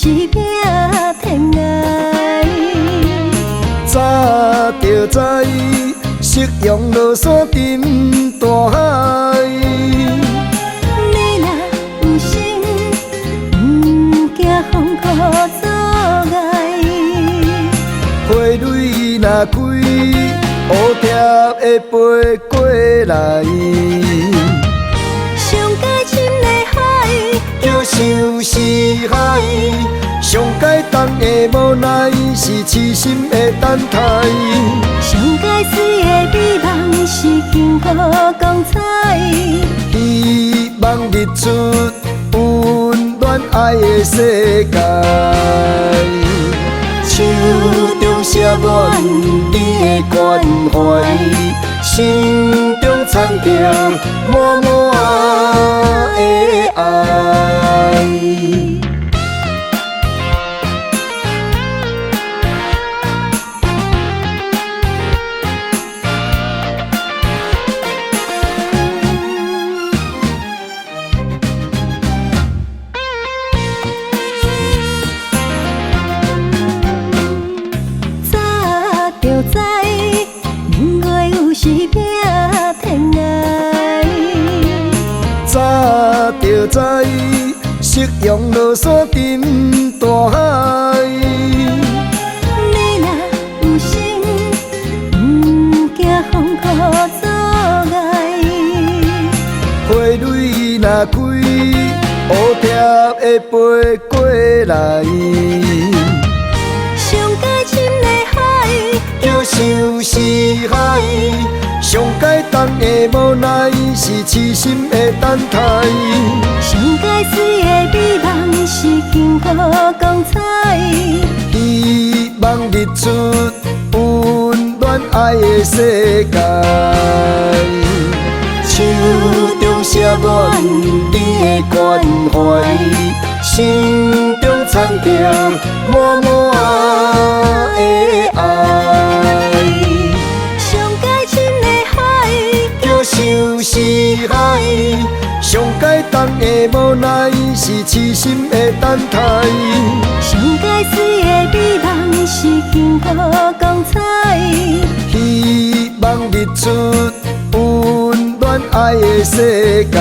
是拼天涯。早就知，夕阳落山沉大海。你若有心，毋惊风雨阻碍。花蕊若开，乌蝶会飞过来。上界深的海，叫上是海，上界重的无奈是痴心的等待。上界水的美梦是幸福光彩。希望日出温暖爱的世界。手中写满你的关怀，心中藏着满满的爱。就知年月有时拼天涯。早就知，夕阳落山沉大海。你若有心，毋惊风雨阻碍。花蕊若开，乌蝶会飞过来。上界深的海，叫上是海，上界重的无奈是痴心的等待。上界水的美梦是幸福光彩。希望日出温暖爱的世界。手中写满你的关怀，心中藏着满满的爱。上界深的海，叫上是海，上界重的无奈是痴心的等待。上界水的美梦是幸福光彩。希望日出温暖爱的世界。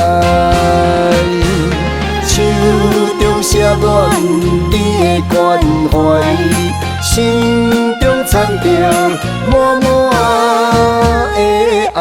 手中写满你的关怀，心中藏着满满的爱。